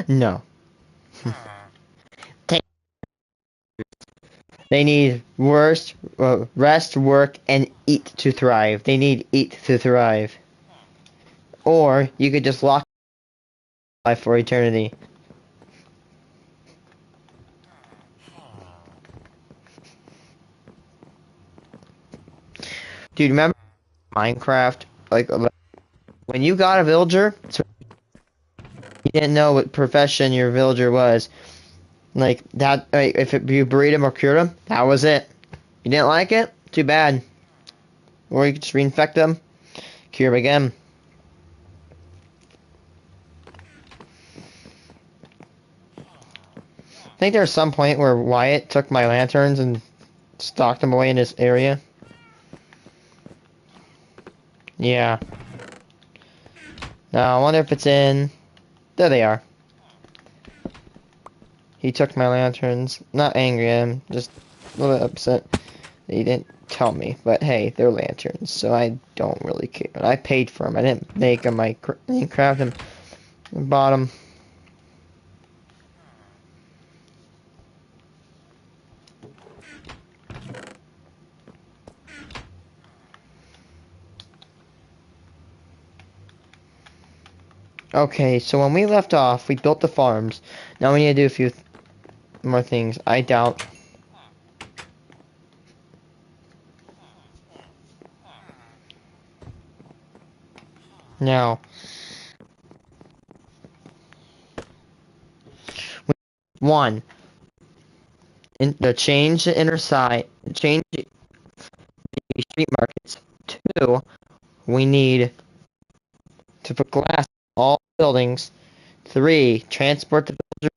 No. They need rest, work, and eat to thrive. They need eat to thrive. Or you could just lock life for eternity. Dude, remember Minecraft? Like when you got a villager, so you didn't know what profession your villager was. Like that, if you breed him or cured him, that was it. You didn't like it? Too bad. Or you could just reinfect them, cure him again. I think there was some point where Wyatt took my lanterns and stocked them away in this area. Yeah. Now I wonder if it's in. There they are. He took my lanterns. Not angry, I'm just a little bit upset that he didn't tell me. But hey, they're lanterns, so I don't really care. I paid for them. I didn't make them. I didn't craft them. I bought them. Okay, so when we left off, we built the farms. Now we need to do a few more things. I doubt. Now, one, change the inner side, change the street markets. Two, we need to put glass in all buildings. Three, transport the villagers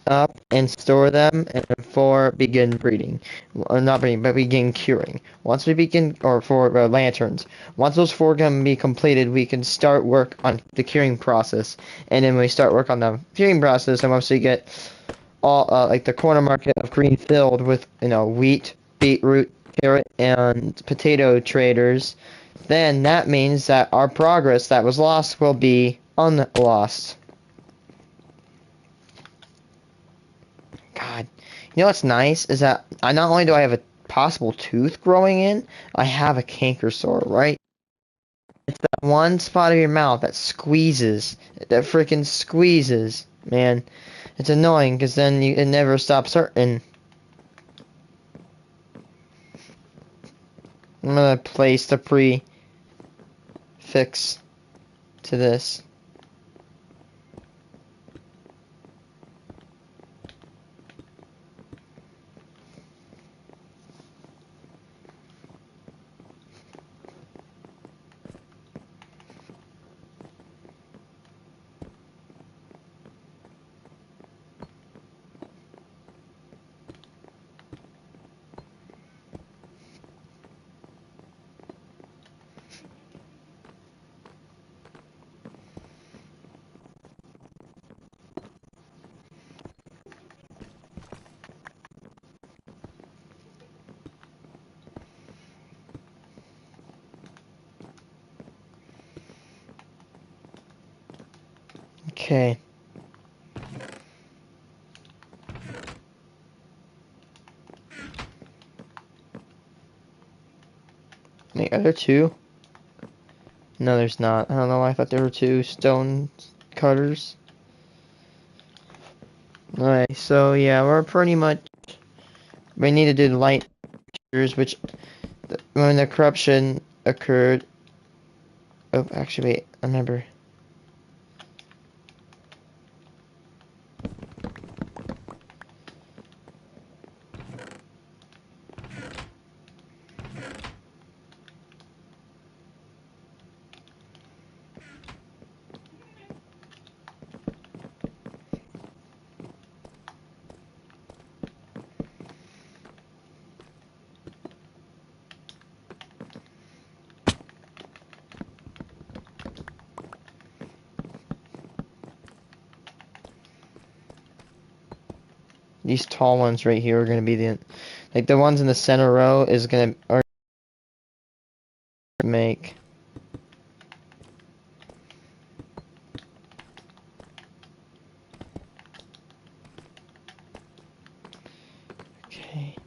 up and store them. And four, begin breeding. Not breeding, but begin curing. Once we begin, or for lanterns. Once those four can be completed, we can start work on the curing process. And then we start work on the curing process, and once we get all like the corner market of green filled with wheat, beetroot, carrot, and potato traders, then that means that our progress that was lost will be unlost. God, you know what's nice is that not only do I have a possible tooth growing in, I have a canker sore, right? It's that one spot of your mouth that squeezes, that freaking squeezes, man. It's annoying because then it never stops hurting. I'm gonna place the prefix to this. Okay. The other two? No, there's not. I don't know why I thought there were two stone cutters. Alright, so yeah, we're pretty much... We need to do the light fixtures, which... When the corruption occurred... Oh, actually, wait, I remember. These tall ones right here are gonna be like the ones in the center row is gonna are make. Okay.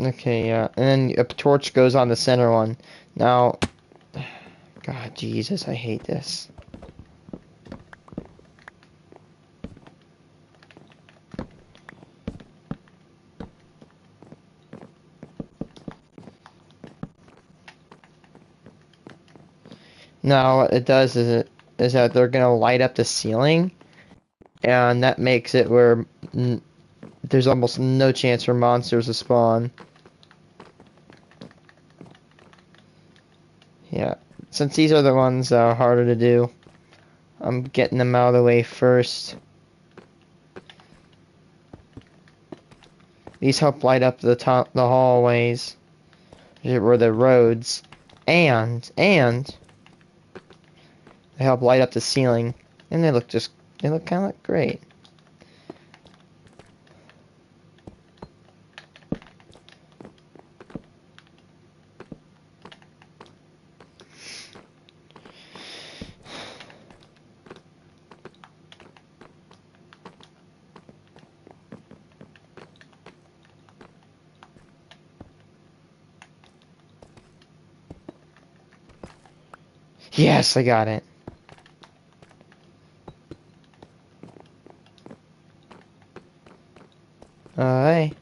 Okay, yeah, and then a torch goes on the center one. Now, God, Jesus, I hate this. Now, what it does is that they're gonna light up the ceiling, and that makes it where there's almost no chance for monsters to spawn. Yeah, since these are the ones that are harder to do, I'm getting them out of the way first. These help light up the hallways, or the roads, and they help light up the ceiling, and they look kind of great. Yes, I got it. Alright.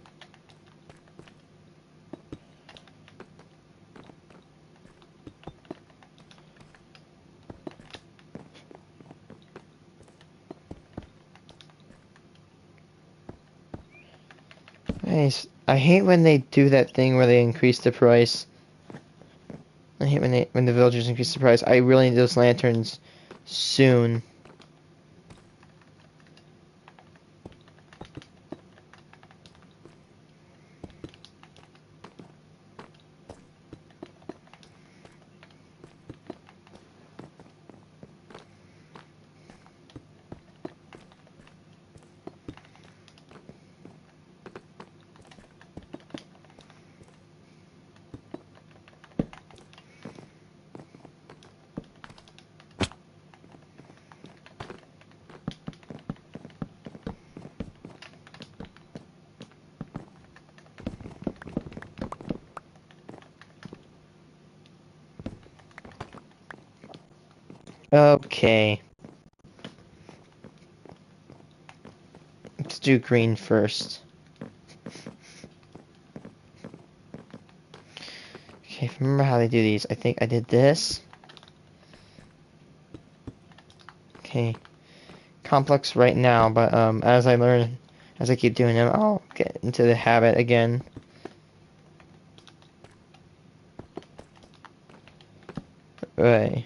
Nice. I hate when they do that thing where they increase the price. I hate when the villagers increase the price. I really need those lanterns soon. Okay. Let's do green first. Okay, if I remember how they do these, I think I did this. Okay. Complex right now, but as I learn, as I keep doing them, I'll get into the habit again. Right.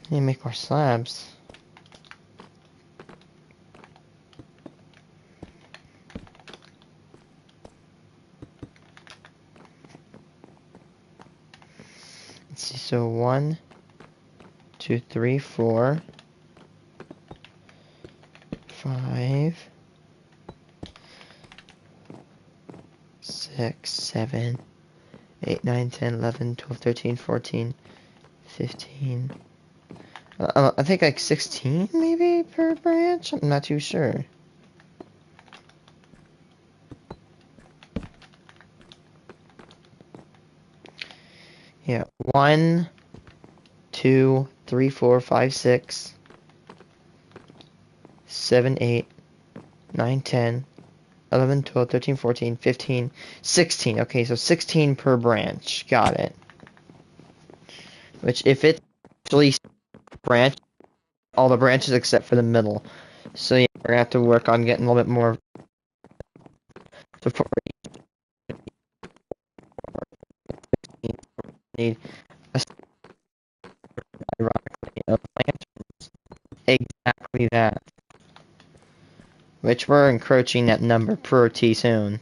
Need to make more slabs. Let's see, so 1, 2, 3, 4, 5, 6, 7, 8, 9, 10, 11, 12, 13, 14, 15. I think like 16 maybe per branch? I'm not too sure. Yeah, 1, 2, 3, 4, 5, 6, 7, 8, 9, 10, 11, 12, 13, 14, 15, 16. Okay, so 16 per branch. Got it. Which, if it's actually branch, all the branches except for the middle. So yeah, we're gonna have to work on getting a little bit more support. Need a ironically of lanterns. Exactly that. Which we're encroaching that number pretty soon.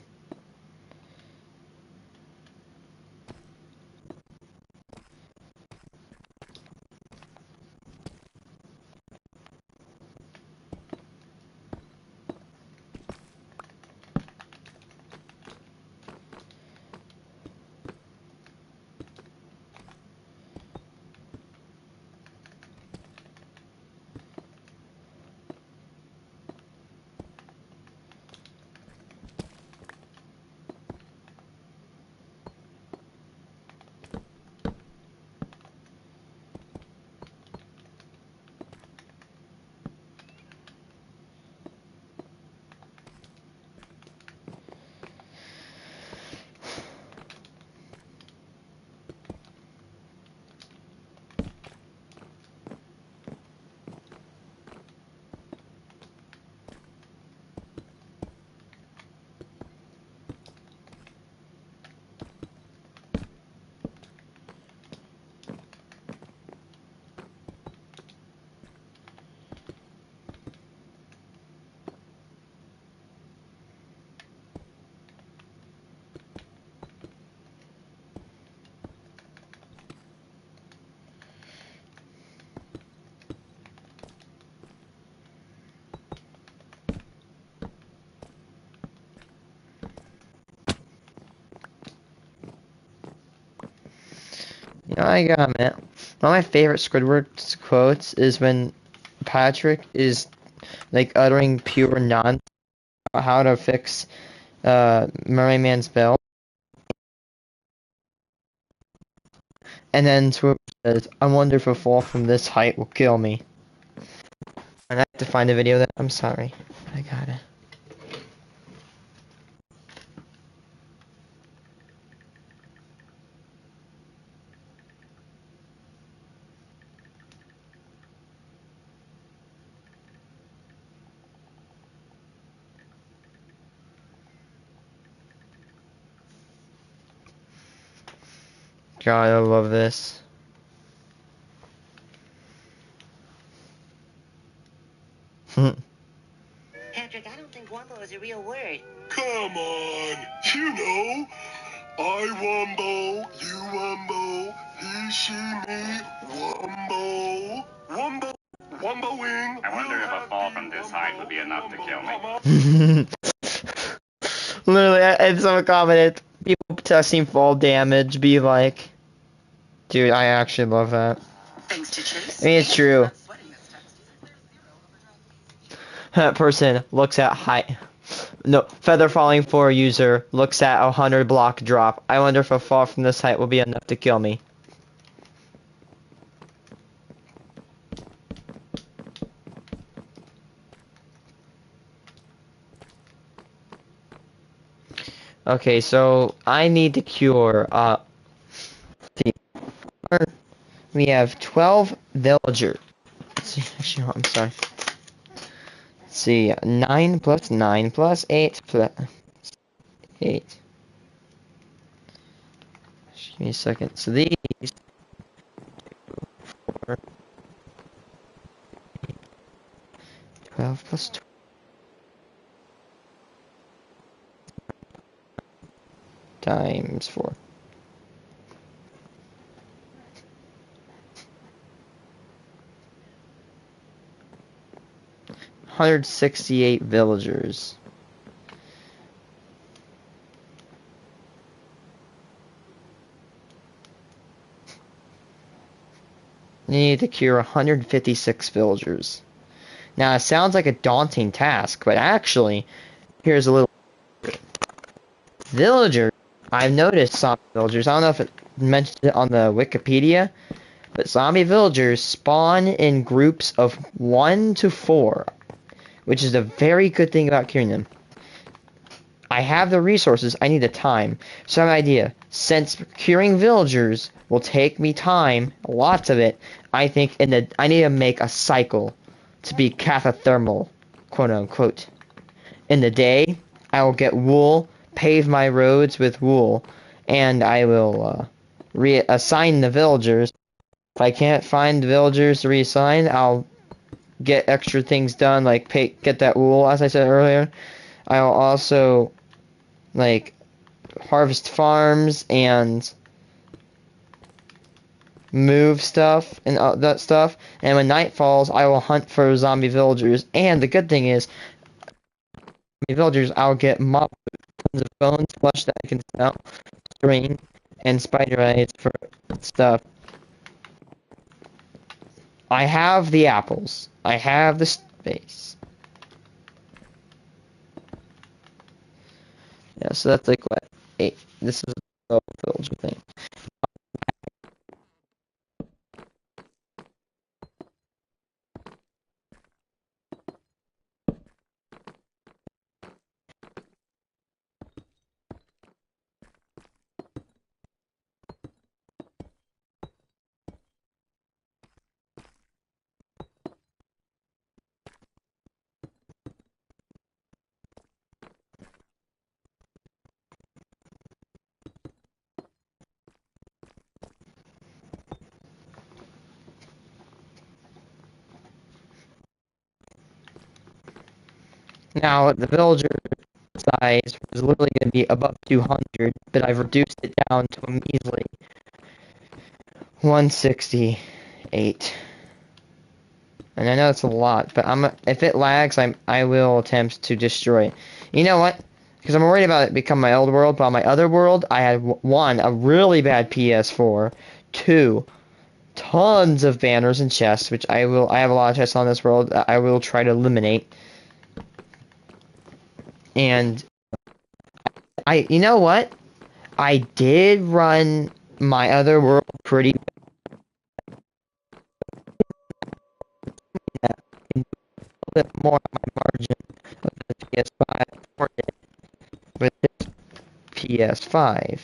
You know, I gotta admit, one of my favorite Squidward quotes is when Patrick is like uttering pure nonsense about how to fix Mermaid Man's bell, and then Swoop says, "I wonder if a fall from this height will kill me." And I have to find a video that I'm sorry. I got it. God, I love this. Patrick, I don't think wumbo is a real word. Come on, you know. I wumbo, you wumbo, he, she, me, wumbo. Wumbo, wumboing. I wonder if a fall from this height would be enough to kill me. Literally, and someone commented, people testing fall damage be like, dude, I actually love that. Thanks to Chase. I mean, it's true. That person looks at height. No, feather falling for user looks at 100 block drop. I wonder if a fall from this height will be enough to kill me. Okay, so I need to cure, see, we have 12 villagers. Let's see, actually, no, I'm sorry. Let's see, 9 plus 9 plus 8 plus 8. Just give me a second. So these 4, 12 plus 12 times 4. 168 villagers. You need to cure 156 villagers. Now, it sounds like a daunting task, but actually, here's a little... Villagers, I've noticed zombie villagers, I don't know if it mentioned it on the Wikipedia, but zombie villagers spawn in groups of 1 to 4, which is a very good thing about curing them. I have the resources, I need the time. So I have an idea. Since curing villagers will take me time, lots of it, I think I need to make a cycle to be cathathermal, quote unquote. In the day, I will get wool, pave my roads with wool, and I will reassign the villagers. If I can't find the villagers to reassign, I'll get extra things done, like get that wool, as I said earlier. I'll also like harvest farms and move stuff and that stuff. And when night falls, I will hunt for zombie villagers. And the good thing is, zombie villagers, I'll get mob tons of bones, flesh that I can sell, string, and spider eyes for stuff. I have the apples. I have the space. Yeah, so that's like what? 8. This is a villager thing. Now, the villager size was literally going to be above 200, but I've reduced it down to a measly 168. And I know it's a lot, but if it lags, I will attempt to destroy it. You know what? Because I'm worried about it becoming my old world, but on my other world, I had one, a really bad PS4, two, tons of banners and chests, which I have a lot of chests on this world that I will try to eliminate. And you know what? I did run my other world pretty a little bit more on my margin of the PS5 with this PS5.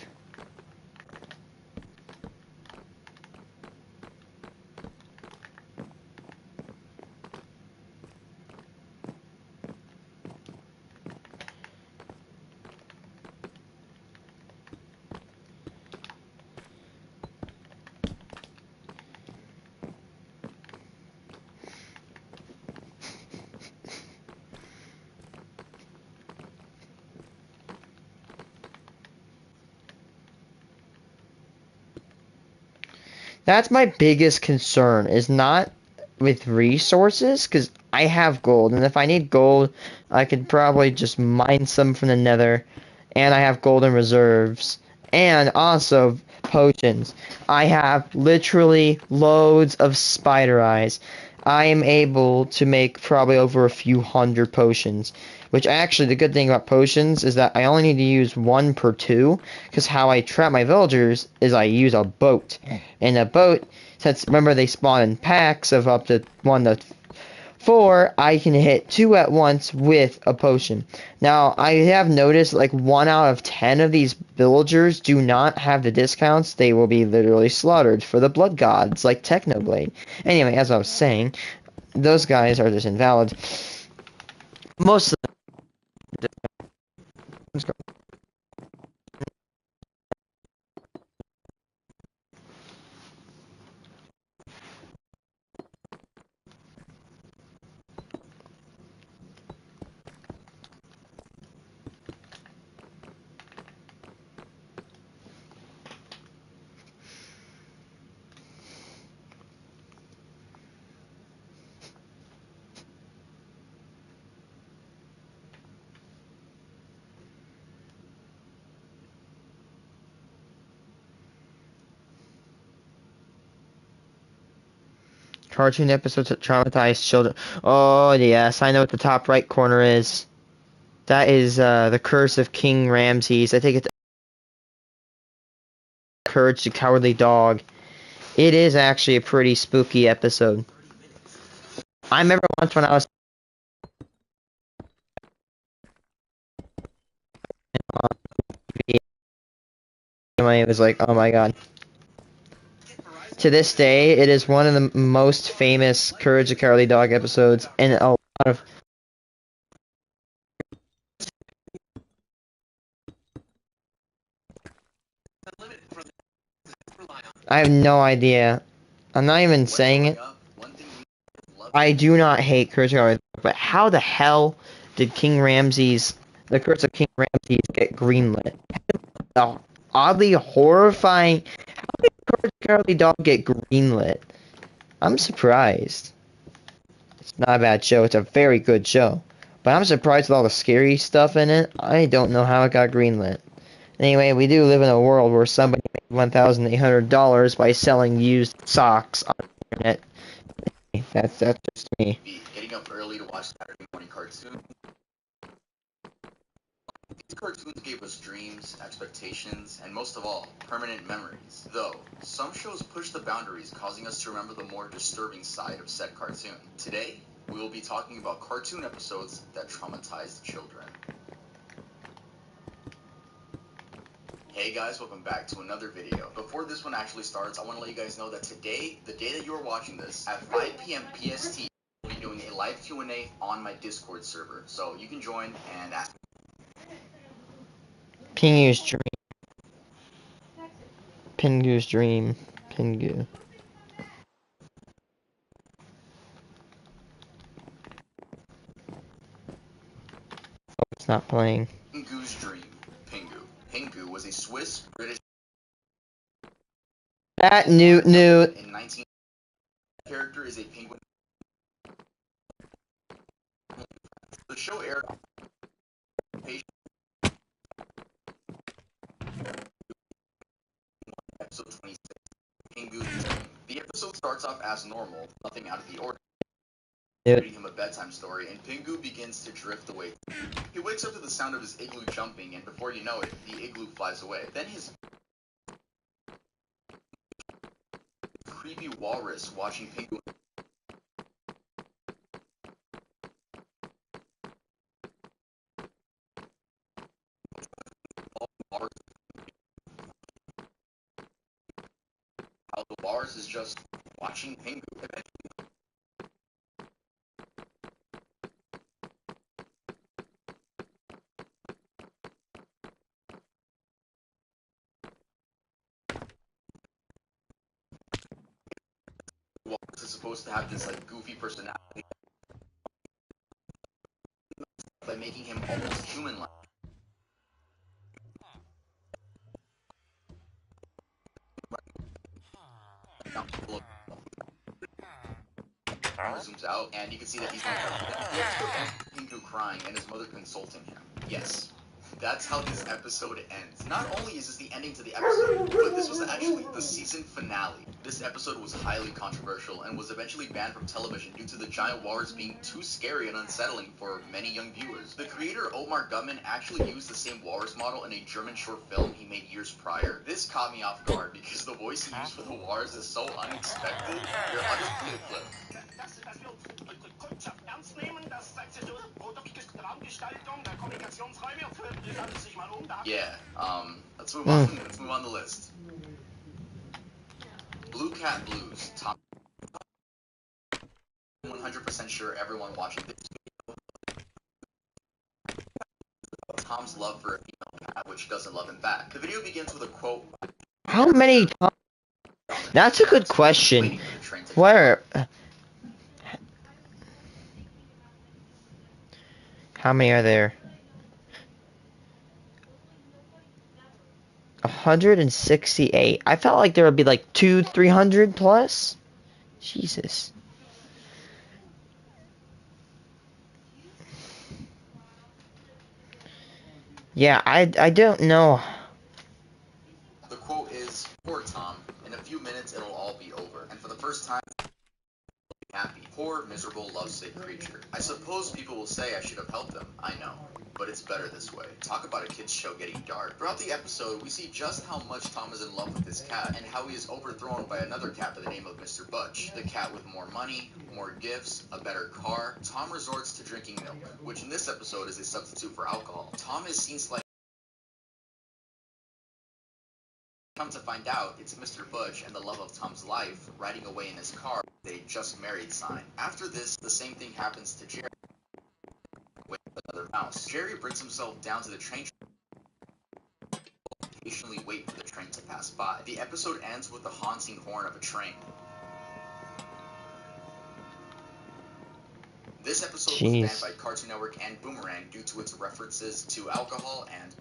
That's my biggest concern, is not with resources, because I have gold, and if I need gold, I could probably just mine some from the nether, and I have golden reserves, and also potions. I have literally loads of spider eyes. I am able to make probably over a few hundred potions. Which actually, the good thing about potions is that I only need to use 1 per 2, because how I trap my villagers is I use a boat. And a boat, since remember they spawn in packs of up to 1 to 4, I can hit 2 at once with a potion. Now, I have noticed like 1 out of 10 of these villagers do not have the discounts. They will be literally slaughtered for the blood gods, like Technoblade. Anyway, as I was saying, those guys are just invalid. Most of them. Cartoon episodes that traumatize children. Oh, yes, I know what the top right corner is. That is The Curse of King Ramses. I think it's Courage the Cowardly Dog. It is actually a pretty spooky episode. I remember once when I was on TV, it was like, oh my god. To this day, it is one of the most famous Courage the Cowardly Dog episodes, and a lot of I have no idea. I'm not even saying it. I do not hate Courage the Cowardly Dog, but how the hell did The Curse of King Ramses get greenlit? The oddly horrifying. How did Courage the Cowardly Dog get greenlit? I'm surprised. It's not a bad show. It's a very good show. But I'm surprised with all the scary stuff in it. I don't know how it got greenlit. Anyway, we do live in a world where somebody made $1,800 by selling used socks on the internet. That's just me. Getting up early to watch Saturday morning cartoons. These cartoons gave us dreams, expectations, and most of all, permanent memories. Though, some shows push the boundaries, causing us to remember the more disturbing side of said cartoon. Today, we will be talking about cartoon episodes that traumatized children. Hey guys, welcome back to another video. Before this one actually starts, I want to let you guys know that today, the day that you are watching this, at 5 p.m. PST, we'll be doing a live Q&A on my Discord server. So you can join and ask. Pingu's Dream. Pingu's Dream. Pingu. Oh, it's not playing. Pingu's Dream. Pingu. Pingu was a Swiss British That new. in 19. Character is a penguin. The show aired on episode 26. Pingu's Dream. The episode starts off as normal, nothing out of the ordinary. Reading him a bedtime story, and Pingu begins to drift away. He wakes up to the sound of his igloo jumping, and before you know it, the igloo flies away. Then his creepy walrus watching Pingu. How the walrus is just watching Pingu. The walrus is supposed to have this like goofy personality by making him almost human-like. Zooms out, and you can see that he's not Pingu crying and his mother consulting him. Yes, that's how this episode ends. Not only is this the ending to the episode, but this was actually the season finale. This episode was highly controversial and was eventually banned from television due to the giant walrus being too scary and unsettling for many young viewers. The creator Omar Gutman actually used the same walrus model in a German short film he made years prior. This caught me off guard because the voice he used for the walrus is so unexpected. Here, I'll just play a clip. Yeah, let's move on. Let's move on the list. Blue Cat Blues. Top 100% sure everyone watching this video. Tom's love for a female cat, which doesn't love him back. The video begins with a quote. How many times? That's a good question. Where? How many are there? 168. I felt like there would be like 300 plus. Jesus. Yeah, I don't know. The quote is, "Poor Tom. In a few minutes, it'll all be over." And for the first time, Poor, miserable, lovesick creature. I suppose people will say I should have helped them. I know. But it's better this way. Talk about a kid's show getting dark. Throughout the episode, we see just how much Tom is in love with his cat, and how he is overthrown by another cat by the name of Mr. Butch. The cat with more money, more gifts, a better car. Tom resorts to drinking milk, which in this episode is a substitute for alcohol. Tom is seen like. Come to find out, it's Mr. Butch and the love of Tom's life riding away in his car with a just married sign. After this, the same thing happens to Jerry with another mouse. Jerry brings himself down to the train patiently wait for the train to pass by. The episode ends with the haunting horn of a train. This episode was banned by Cartoon Network and Boomerang due to its references to alcohol, and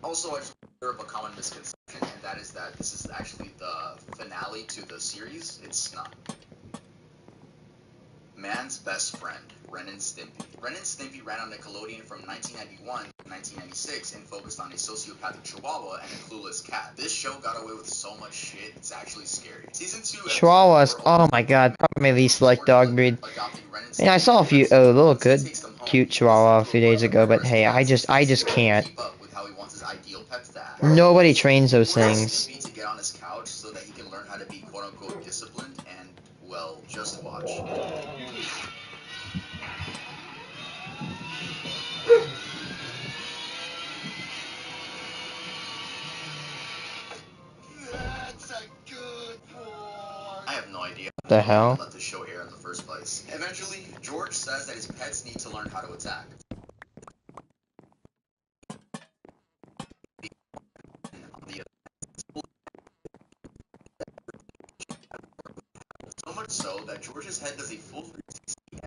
also I just of a common misconception, and that is that this is actually the finale to the series. It's not. Man's Best Friend, Ren and Stimpy. Ren and Stimpy ran on Nickelodeon from 1991 to 1996 and focused on a sociopathic chihuahua and a clueless cat. This show got away with so much shit, it's actually scary. Season 2... Chihuahuas, oh my god, probably my least liked dog breed. And I saw a few, a little good, cute chihuahua a few days ago, but hey, I just can't. Nobody trains those things. To get on his couch so that he can learn how to be quote-unquote disciplined, and, well, just watch. That's a good boy. I have no idea What the hell? let the show air in the first place. Eventually, George says that his pets need to learn how to attack. So much so that George's head does a full 360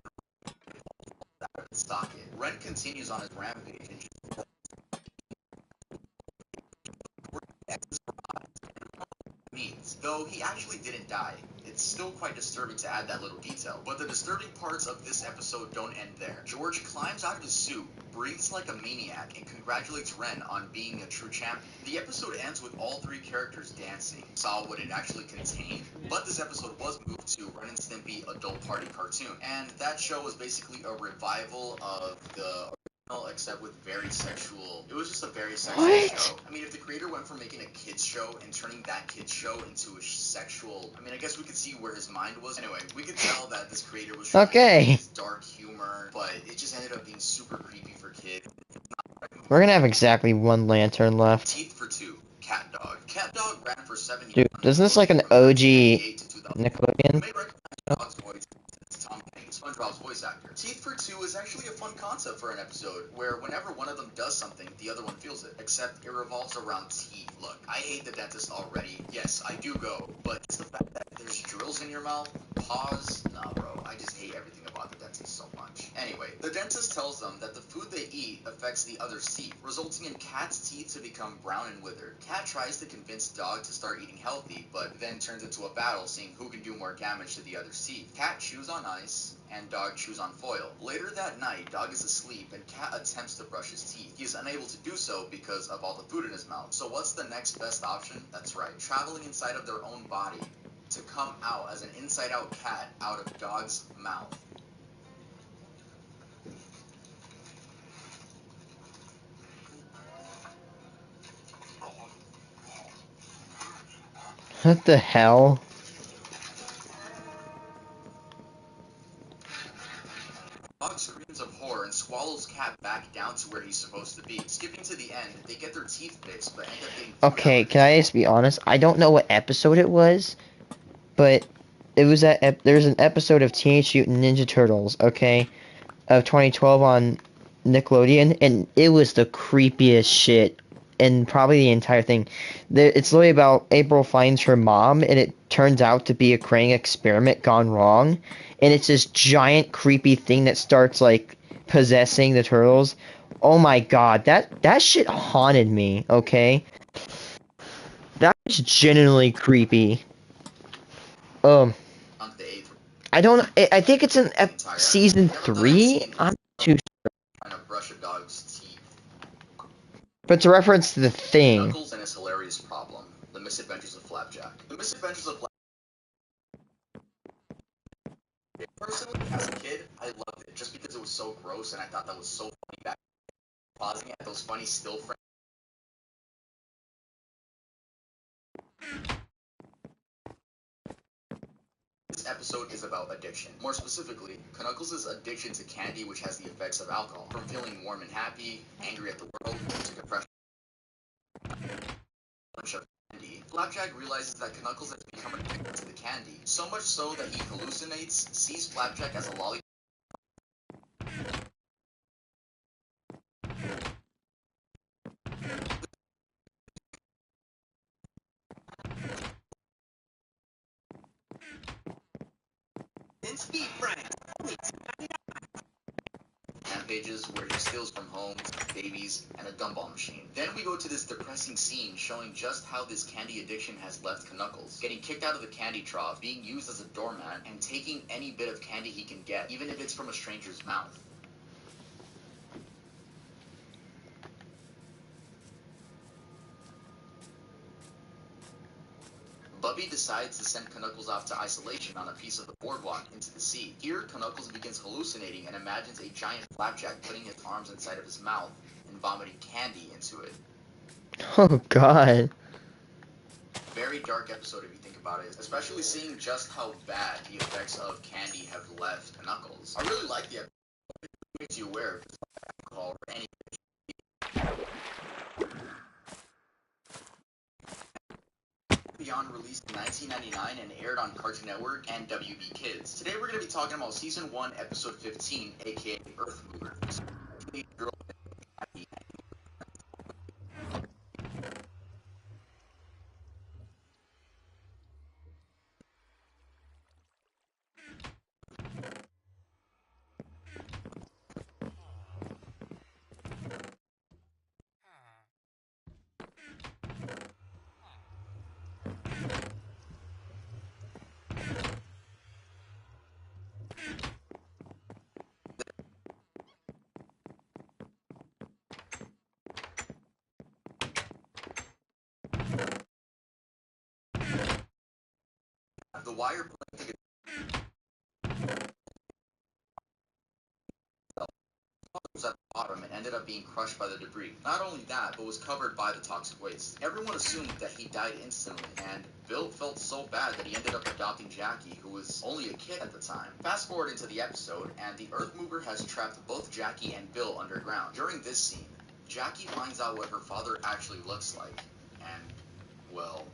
out of its socket. Ren continues on his rampage and means. Though he actually didn't die. It's still quite disturbing to add that little detail. But the disturbing parts of this episode don't end there. George climbs out of his suit, breathes like a maniac, and congratulates Ren on being a true champion. The episode ends with all three characters dancing. Saw what it actually contained. But this episode was moved to Ren and Stimpy Adult Party cartoon. And that show was basically a revival of the except with very sexual. It was just a very sexual show. I mean, if the creator went from making a kids show and turning that kids show into a sexual, I mean, I guess we could see where his mind was. Anyway, we could tell that this creator was trying to his dark humor, but it just ended up being super creepy for kids. We're gonna have exactly one lantern left. Teeth for Two, Cat Dog. Cat Dog ran for 7 years. Dude, isn't this like an OG Nickelodeon? You may recognize Dog's voice. Tom Hanks, SpongeBob's voice actor. Teeth for Two is actually a fun concept for an episode, where whenever one of them does something, the other one feels it. Except it revolves around teeth. Look, I hate the dentist already. Yes, I do go, but it's the fact that there's drills in your mouth. Pause. Nah, bro. I just hate everything about the dentist so much. Anyway, the dentist tells them that the food they eat affects the other's teeth, resulting in Cat's teeth to become brown and withered. Cat tries to convince Dog to start eating healthy, but then turns into a battle seeing who can do more damage to the other's teeth. Cat chews on ice, and Dog chews on foil. Later that night, Dog is asleep, and Cat attempts to brush his teeth. He is unable to do so because of all the food in his mouth. So what's the next best option? That's right, traveling inside of their own body to come out as an inside-out cat out of Dog's mouth. What the hell? Dog screams of horror and swallows Cat back down to where he's supposed to be. Skipping to the end, they get their teeth fixed, but end up getting food Okay, allergies. can I just be honest? I don't know what episode it was, but it was there's an episode of Teenage Mutant Ninja Turtles, okay, of 2012 on Nickelodeon, and it was the creepiest shit in probably the entire thing. It's literally about April finds her mom, and it turns out to be a Krang experiment gone wrong, and it's this giant creepy thing that starts like possessing the turtles. Oh my god, that shit haunted me, okay? That was genuinely creepy. Um, On the eighth, I don't. I think it's in season 3. I'm too. trying to brush a dog's teeth. But it's a reference to the thing. Knuckles and his hilarious problem. The Misadventures of Flapjack. The Misadventures of Flapjack Personally, as a kid, I loved it just because it was so gross and I thought that was so funny back pausing at those funny still frames. This episode is about addiction. More specifically, Knuckles' addiction to candy, which has the effects of alcohol. From feeling warm and happy, angry at the world, to depression of candy. Flapjack realizes that Knuckles has become addicted to the candy, so much so that he hallucinates, sees Flapjack as a lollipop. In Speed Friends, pages where he steals from homes, babies, and a gumball machine. Then we go to this depressing scene showing just how this candy addiction has left Knuckles. Getting kicked out of the candy trough, being used as a doormat, and taking any bit of candy he can get, even if it's from a stranger's mouth. Bubby decides to send Knuckles off to isolation on a piece of the boardwalk into the sea. Here, Knuckles begins hallucinating and imagines a giant Flapjack putting his arms inside of his mouth and vomiting candy into it. Oh god. Very dark episode if you think about it, especially seeing just how bad the effects of candy have left Knuckles. I really like the episode. It makes you aware of alcohol or any Beyond released in 1999 and aired on Cartoon Network and WB Kids. Today we're going to be talking about Season 1, Episode 15, aka Earth Movers. The wire playing was at the bottom and ended up being crushed by the debris. Not only that, but was covered by the toxic waste. Everyone assumed that he died instantly, and Bill felt so bad that he ended up adopting Jackie, who was only a kid at the time. Fast forward into the episode, and the Earth Mover has trapped both Jackie and Bill underground. During this scene, Jackie finds out what her father actually looks like, and, well...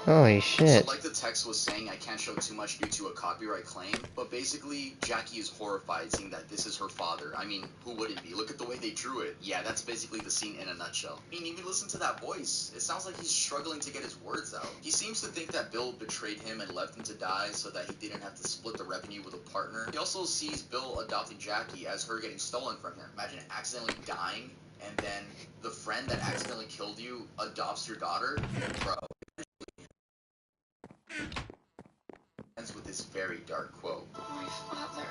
Holy shit. So like the text was saying, I can't show too much due to a copyright claim, but basically, Jackie is horrified seeing that this is her father. I mean, who wouldn't be? Look at the way they drew it. Yeah, that's basically the scene in a nutshell. I mean, even listen to that voice. It sounds like he's struggling to get his words out. He seems to think that Bill betrayed him and left him to die so that he didn't have to split the revenue with a partner. He also sees Bill adopting Jackie as her getting stolen from him. Imagine accidentally dying, and then the friend that accidentally killed you adopts your daughter? Bro. Ends with this very dark quote. My father.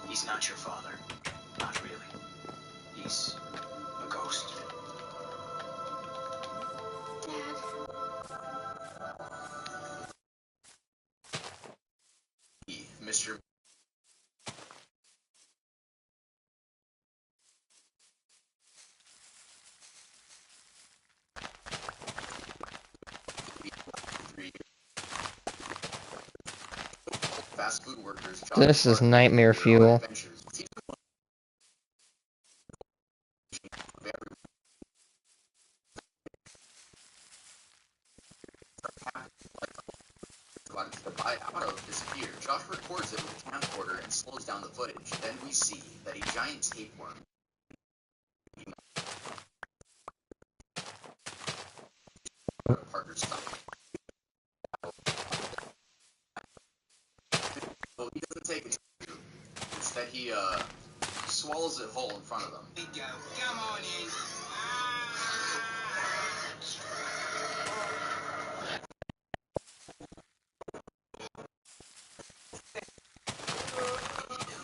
He's not your father. Not really. He's a ghost. Dad. Mr. Fast food workers. This is nightmare fuel. Disappear. Josh records it with a camcorder and slows down the footage. Then we see that a giant tapeworm Parker's stomach. Well, he doesn't take it. Instead, he swallows it whole in front of them. Go. Come on in.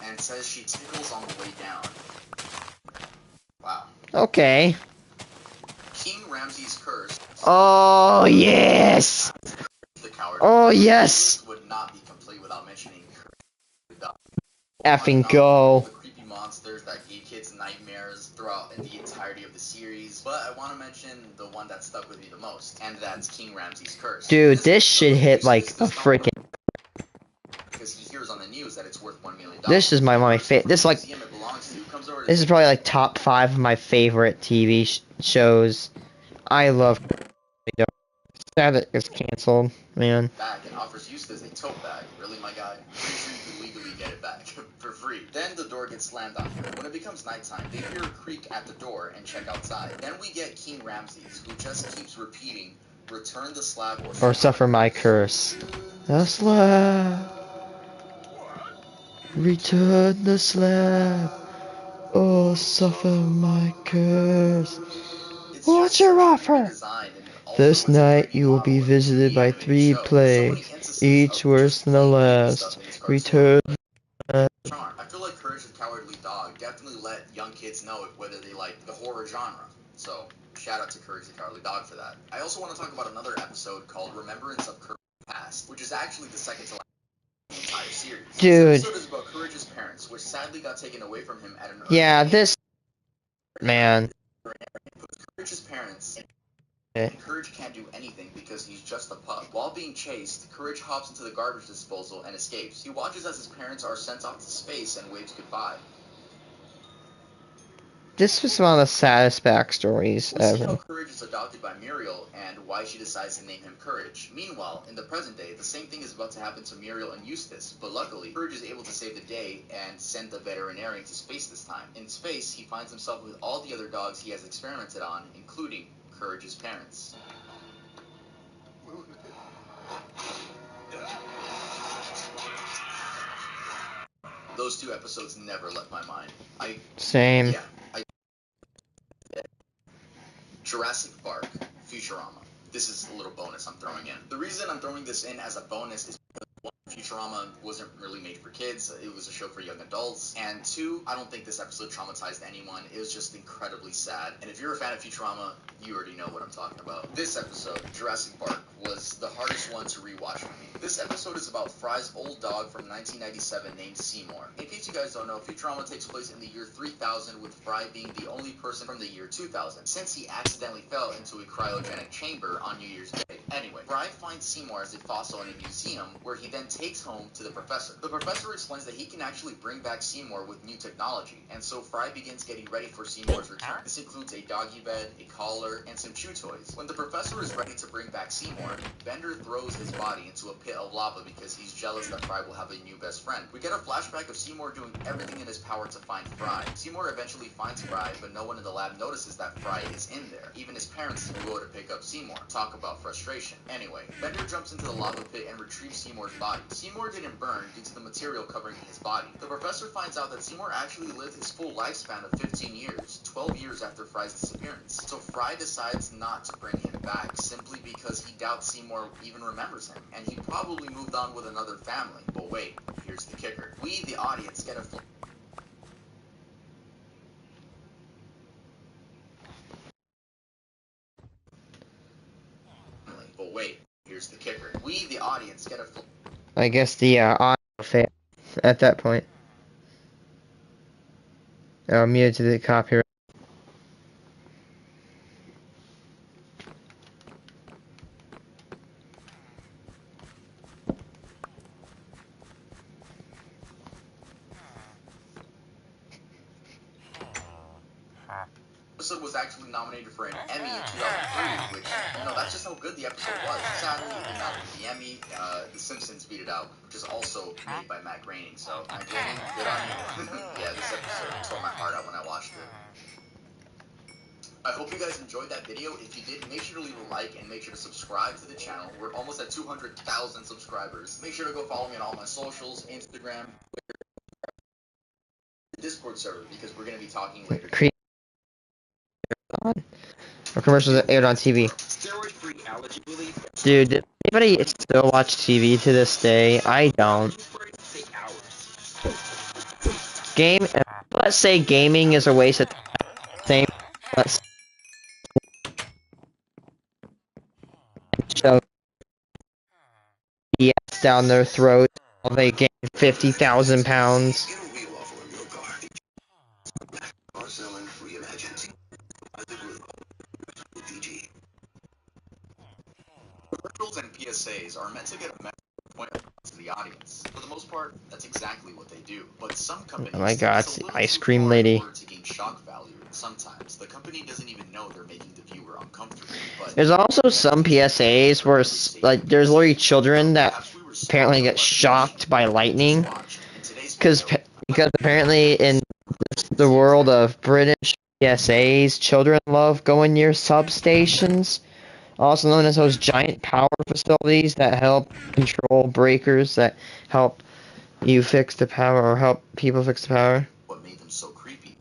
And says she tickles on the way down. Wow. Okay. King Ramses' curse. Oh, yes! The Cowardly Oh, Dog. yes! This would not be complete without mentioning Courage the Dog. Effing Not only go. the creepy monsters that gave kids nightmares throughout the entirety of the series, but I want to mention the one that stuck with me the most, and that's King Ramses' curse. Dude, this shit hit like a freaking. Because he hears on the news that it's worth $1 million. This is my favorite. This like. This is probably like top 5 of my favorite TV shows. I love. Sad that it's canceled, man. Back and offers Eustace a tote bag. Really, my guy? Pretty sure you could legally get it back for free. Then the door gets slammed on him. When it becomes nighttime, they hear a creak at the door and check outside. Then we get King Ramses, who just keeps repeating, "Return the slab Or suffer my curse. The slab. Return the slab. Oh, suffer my curse. What's your offer? This night you will be visited by 3 plagues, each worse than the last. Return. Charm. I feel like Courage the Cowardly Dog definitely let young kids know whether they like the horror genre. So, shout out to Courage the Cowardly Dog for that. I also want to talk about another episode called Remembrance of Courage's Past, which is actually the second to last in the entire series. Dude. This episode is about Courage's parents, which sadly got taken away from him at an early age. This. Man. Courage's parents. And Courage can't do anything because he's just a pup. While being chased, Courage hops into the garbage disposal and escapes. He watches as his parents are sent off to space and waves goodbye. This was one of the saddest backstories We see how ever. Courage is adopted by Muriel and why she decides to name him Courage. Meanwhile, in the present day, the same thing is about to happen to Muriel and Eustace, but luckily, Courage is able to save the day and send the veterinarian to space this time. In space, he finds himself with all the other dogs he has experimented on, including Courage's parents. Those 2 episodes never left my mind. Same. Jurassic Park, Futurama. This is a little bonus I'm throwing in. The reason I'm throwing this in as a bonus is because one, Futurama wasn't really made for kids. It was a show for young adults. And 2, I don't think this episode traumatized anyone. It was just incredibly sad. And if you're a fan of Futurama, you already know what I'm talking about. This episode, Jurassic Park, was the hardest one to rewatch for me. This episode is about Fry's old dog from 1997 named Seymour. In case you guys don't know, Futurama takes place in the year 3000, with Fry being the only person from the year 2000, since he accidentally fell into a cryogenic chamber on New Year's Day. Anyway, Fry finds Seymour as a fossil in a museum, where he then takes home to the professor. The professor explains that he can actually bring back Seymour with new technology, and so Fry begins getting ready for Seymour's return. This includes a doggy bed, a collar, and some chew toys. When the professor is ready to bring back Seymour, Bender throws his body into a pit of lava because he's jealous that Fry will have a new best friend. We get a flashback of Seymour doing everything in his power to find Fry. Seymour eventually finds Fry, but no one in the lab notices that Fry is in there. Even his parents go to pick up Seymour. Talk about frustration. Anyway, Bender jumps into the lava pit and retrieves Seymour's body. Seymour didn't burn due to the material covering his body. The professor finds out that Seymour actually lived his full lifespan of 15 years, 12 years after Fry's disappearance. So Fry decides not to bring him back, simply because he doubts Seymour even remembers him, and he probably moved on with another family. But wait, here's the kicker. We, the audience, get a But wait, here's the kicker. We, the audience, get a I guess the audio failed at that point. Muted to the copyright. episode was actually nominated for an Emmy in 2003, which, that's just how good the episode was. Sadly, it did not win the Emmy. The Simpsons beat it out, which is also made by Matt Groening, so Matt Groening, good on you. Yeah, this episode tore my heart out when I watched it. I hope you guys enjoyed that video. If you did, make sure to leave a like and make sure to subscribe to the channel. We're almost at 200,000 subscribers. Make sure to go follow me on all my socials, Instagram, Twitter, Discord server, because we're going to be talking later. Or commercials that aired on TV. Dude, does anybody still watch TV to this day? I don't. Let's say gaming is a waste of time. Same. Let's show down their throat while they gain 50,000 pounds. Get a wheel off of your car. Car selling reimagined. PG. Commercials and PSAs are meant to get a message point across to the audience. For the most part, that's exactly what they do. But some companies Oh my god, take it's this a the little ice too cream far in lady. order to gain shock value. Sometimes the company doesn't even know they're making the viewer uncomfortable. But There's also some PSAs where, like, there's literally children that apparently get shocked by lightning. Because apparently in the world of British PSAs, children love going near substations, also known as those giant power facilities that help control breakers that help you fix the power or help people fix the power. What made them so creepy?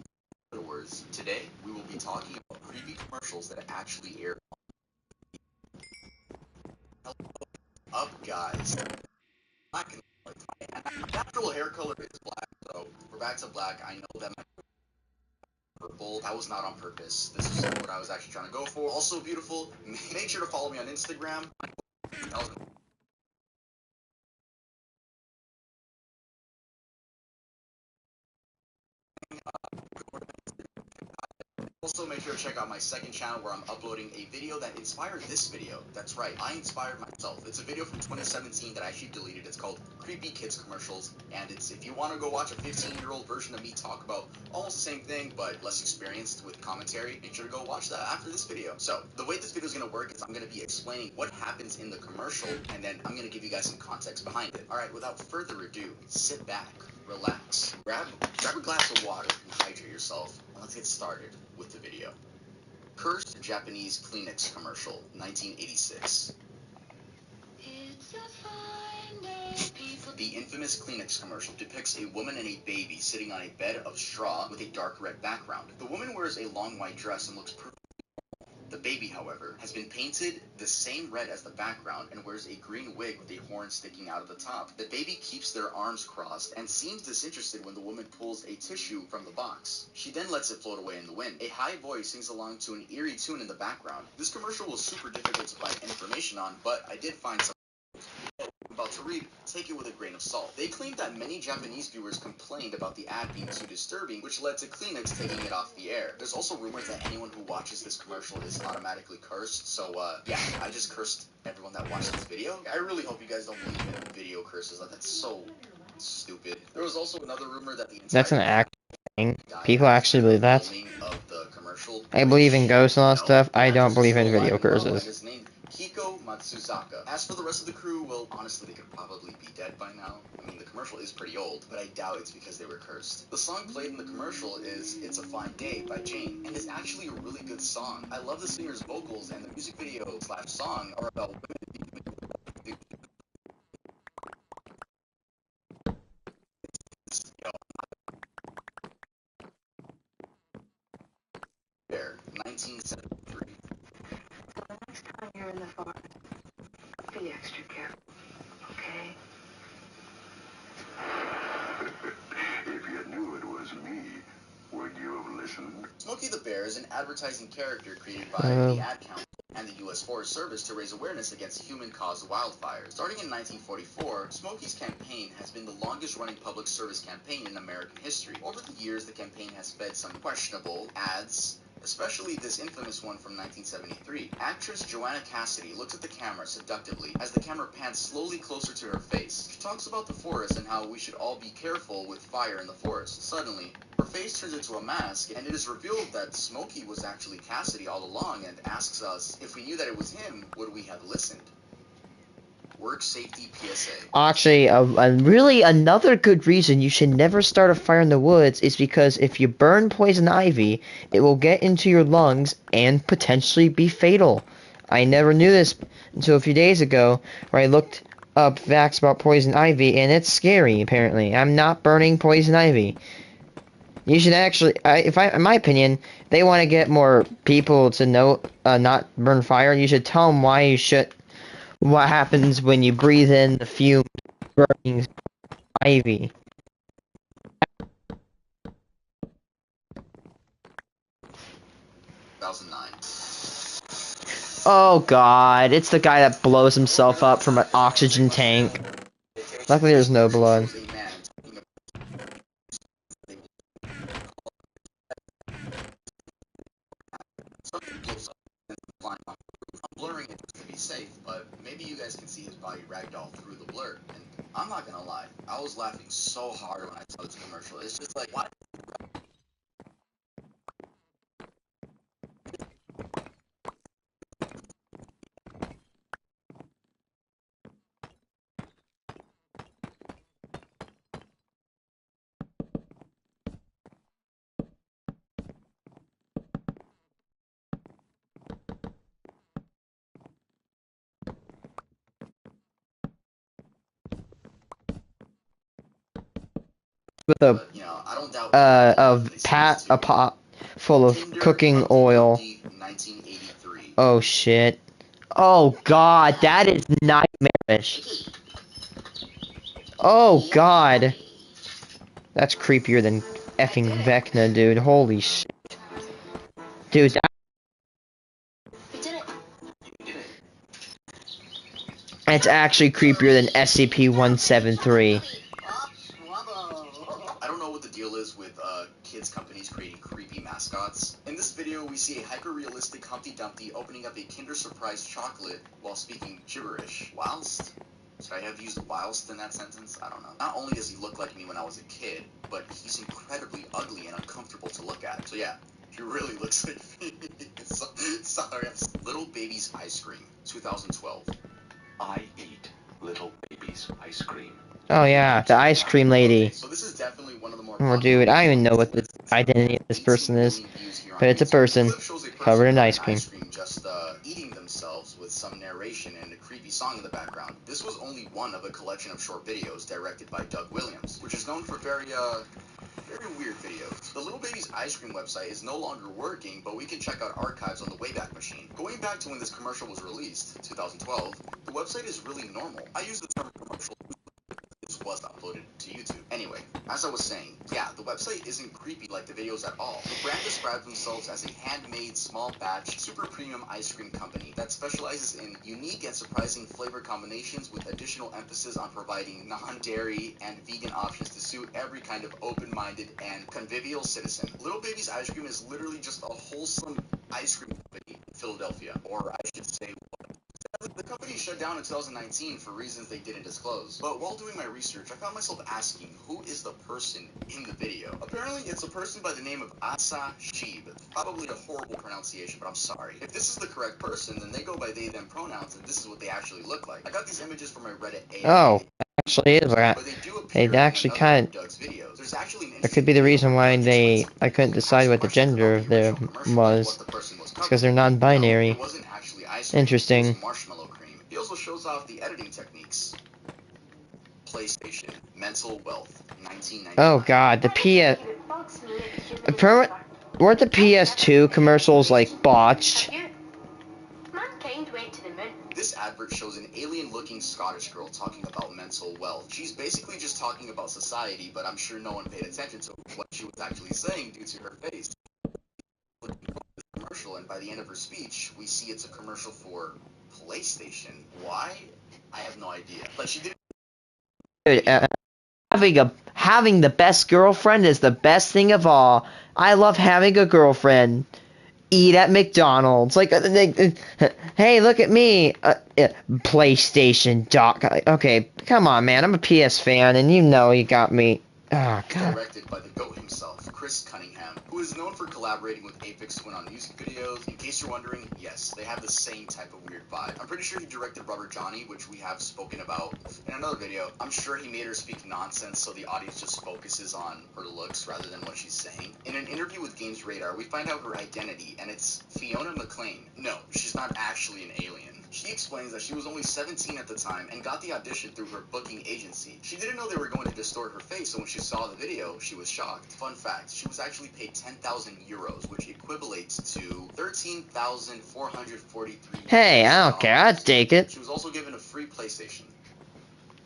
In other words, today we will be talking about creepy commercials that actually air. Up, guys. Black and white. My natural hair color is black, so we're back to black. I know that my purple. That was not on purpose. This is what I was actually trying to go for. Also beautiful. Make sure to follow me on Instagram. Also, make sure to check out my second channel where I'm uploading a video that inspired this video. That's right, I inspired myself. It's a video from 2017 that I actually deleted. It's called Creepy Kids Commercials, and it's if you want to go watch a 15-year-old version of me talk about almost the same thing, but less experienced with commentary, make sure to go watch that after this video. So, the way this video is going to work is I'm going to be explaining what happens in the commercial, and then I'm going to give you guys some context behind it. Alright, without further ado, sit back, relax, grab a glass of water and hydrate yourself, and let's get started with the video. Cursed Japanese Kleenex commercial, 1986. It's a fine day, people. The infamous Kleenex commercial depicts a woman and a baby sitting on a bed of straw with a dark red background. The woman wears a long white dress and looks perfect. The baby, however, has been painted the same red as the background and wears a green wig with a horn sticking out of the top. The baby keeps their arms crossed and seems disinterested when the woman pulls a tissue from the box. She then lets it float away in the wind. A high voice sings along to an eerie tune in the background. This commercial was super difficult to find information on, but I did find some about to read, take it with a grain of salt. They claimed that many Japanese viewers complained about the ad being too disturbing, which led to Kleenex taking it off the air. There's also rumors that anyone who watches this commercial is automatically cursed, so yeah, I just cursed everyone that watched this video. I really hope you guys don't believe in video curses, that's so stupid. There was also another rumor that the entire That's an actual thing. People actually believe that. of the commercial, I believe in ghosts and all that stuff. I don't believe in video and curses. his name Kiko Matsuzaka. As for the rest of the crew, well, honestly, they could probably be dead by now. I mean, the commercial is pretty old, but I doubt it's because they were cursed. The song played in the commercial is It's a Fine Day by Jane, and it's actually a really good song. I love the singer's vocals, and the music video / song are about women. There, 1973. The next time you're in the forest, be extra careful, okay? If you knew it was me, would you have listened? Smokey the Bear is an advertising character created by the Ad Council and the U.S. Forest Service to raise awareness against human-caused wildfires. Starting in 1944, Smokey's campaign has been the longest-running public service campaign in American history. Over the years, the campaign has fed some questionable ads, especially this infamous one from 1973. Actress Joanna Cassidy looks at the camera seductively as the camera pans slowly closer to her face. She talks about the forest and how we should all be careful with fire in the forest. Suddenly, her face turns into a mask, and it is revealed that Smokey was actually Cassidy all along and asks us, if we knew that it was him, would we have listened? Work Safety PSA. Actually, really another good reason you should never start a fire in the woods is because if you burn poison ivy, it will get into your lungs and potentially be fatal. I never knew this until a few days ago, where I looked up facts about poison ivy, and it's scary, apparently. I'm not burning poison ivy. You should actually, in my opinion, they want to get more people to know, not burn fire. You should tell them why you should. What happens when you breathe in the fumes of burning ivy? 2009. Oh god, it's the guy that blows himself up from an oxygen tank. Luckily, there's no blood. Shows a man talking about something close up and flying off the roof. I'm blurring it just to be safe, but maybe you guys can see his body ragdoll through the blur. And I'm not gonna lie, I was laughing so hard when I saw this commercial. It's just like, why? With a But, you know, I don't doubt a pot full of Tinder cooking from oil. 1983. Oh shit. Oh god, that is nightmarish. Oh god. That's creepier than effing Vecna, dude. Holy shit. Dude, that's actually creepier than SCP-173. I don't know what the deal is with kids companies creating creepy mascots. In this video, we see a hyper-realistic Humpty Dumpty opening up a Kinder Surprise chocolate while speaking gibberish. Whilst? Should I have used whilst in that sentence? I don't know. Not only does he look like me when I was a kid, but he's incredibly ugly and uncomfortable to look at. So yeah, he really looks like me. Sorry, Little Baby's Ice Cream, 2012. I eat little baby's ice cream. Oh yeah, the ice cream lady. Okay, so this is definitely one of the more Oh dude, I don't even know what the identity of this person is. But it's a person covered in ice cream. Just eating themselves with some narration and a creepy song in the background. This was only one of a collection of short videos directed by Doug Williams, which is known for very weird videos. The Little Baby's Ice Cream website is no longer working, but we can check out archives on the Wayback Machine. Going back to when this commercial was released, 2012, the website is really normal. I use the term commercial this was uploaded to YouTube. Anyway, as I was saying, yeah, the website isn't creepy like the videos at all. The brand describes themselves as a handmade, small batch, super premium ice cream company that specializes in unique and surprising flavor combinations with additional emphasis on providing non-dairy and vegan options to suit every kind of open-minded and convivial citizen. Little Baby's Ice Cream is literally just a wholesome ice cream company in Philadelphia, or I should say, the company shut down in 2019 for reasons they didn't disclose. But while doing my research, I found myself asking, who is the person in the video? Apparently, it's a person by the name of Asa Sheeb. Probably a horrible pronunciation, but I'm sorry. If this is the correct person, then they go by they, them pronouns, and this is what they actually look like. I got these images from my Reddit AI. Oh, actually is that. But they do appear They actually in another kind of Doug's videos. There's actually an that could be the reason why I couldn't decide what the gender of them was. It's because they're non-binary. It wasn't actually ice cream. It Interesting. was marshmallow cream. He also shows off the editing techniques. PlayStation, Mental Wealth, 1999. Oh god, the weren't the PS2 commercials like botched? Mankind went to the moon. This advert shows an alien-looking Scottish girl talking about mental wealth. She's basically just talking about society, but I'm sure no one paid attention to what she was actually saying due to her face. Commercial, and by the end of her speech, we see it's a commercial for PlayStation. Why? I have no idea. But she did. Dude, having the best girlfriend is the best thing of all. I love having a girlfriend. Eat at McDonald's. Like, hey, look at me. PlayStation doc. Okay, come on, man. I'm a PS fan, and you know you got me. Oh, God. Directed by the GOAT himself, Chris Cunningham, who is known for collaborating with Aphex Twin on music videos. In case you're wondering, yes, they have the same type of weird vibe. I'm pretty sure he directed Rubber Johnny, which we have spoken about in another video. I'm sure he made her speak nonsense so the audience just focuses on her looks rather than what she's saying. In an interview with Games Radar, we find out her identity, and it's Fiona McLean. No, she's not actually an alien. She explains that she was only 17 at the time and got the audition through her booking agency. She didn't know they were going to distort her face, so when she saw the video, she was shocked. Fun fact, she was actually paid 10,000 euros, which equivalates to 13,443. Hey, I don't care. I'd take it. She was also given a free PlayStation.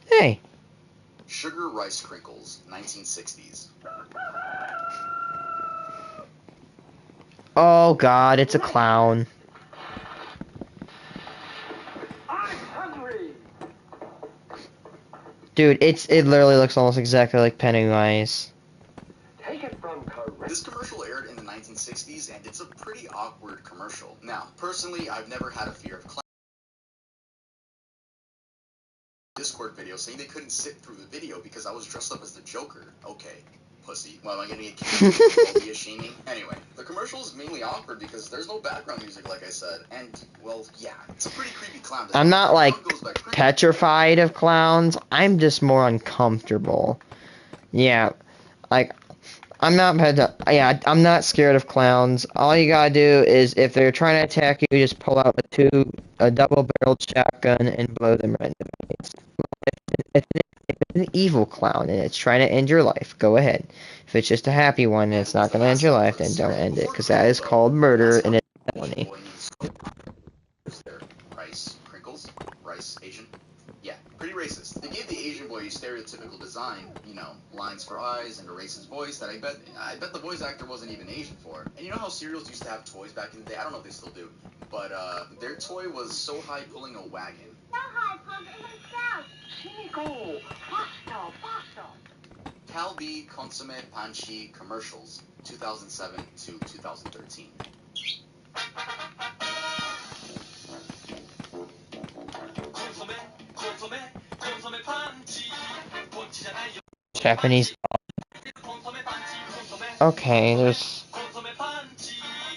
Hey. Sugar Rice Crinkles, 1960s. Oh, God, it's a clown. Dude, it literally looks almost exactly like Pennywise. This commercial aired in the 1960s, and it's a pretty awkward commercial. Now, personally, I've never had a fear of clowns. Discord video saying they couldn't sit through the video because I was dressed up as the Joker. Okay, pussy. Well, am I gonna get killed for phobia shaming? Anyway, the commercial is mainly awkward because there's no background music, like I said, and well, yeah, it's a pretty creepy clown. I'm not like petrified of clowns. I'm just more uncomfortable. Yeah, like yeah, I'm not scared of clowns. All you gotta do is if they're trying to attack you, just pull out a double-barreled shotgun and blow them right in the face. If it's an evil clown and it's trying to end your life, go ahead. If it's just a happy one and it's not gonna end your life, then don't end it, because that is called murder and it's a felony. Rice, crinkles, rice, Asian. Yeah, pretty racist. They gave the Asian boy a stereotypical design, you know, lines for eyes and a racist voice that I bet the voice actor wasn't even Asian for. And you know how cereals used to have toys back in the day? I don't know if they still do, but their toy was so high pulling a wagon. So high, pump himself. Chico, faster, faster. Calbee Consomme Panchi commercials, 2007 to 2013. Japanese. Okay, there's.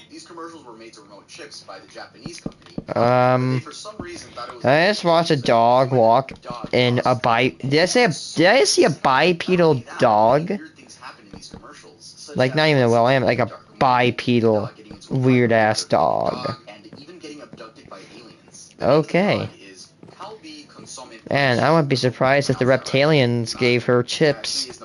These commercials were made to promote chips by the Japanese company. They, for some reason, thought it was I just watched a dog walk in a did I see a bipedal dog? Like not even a well, I am like a bipedal weird ass dog. Okay. And I wouldn't be surprised if the reptilians gave her chips.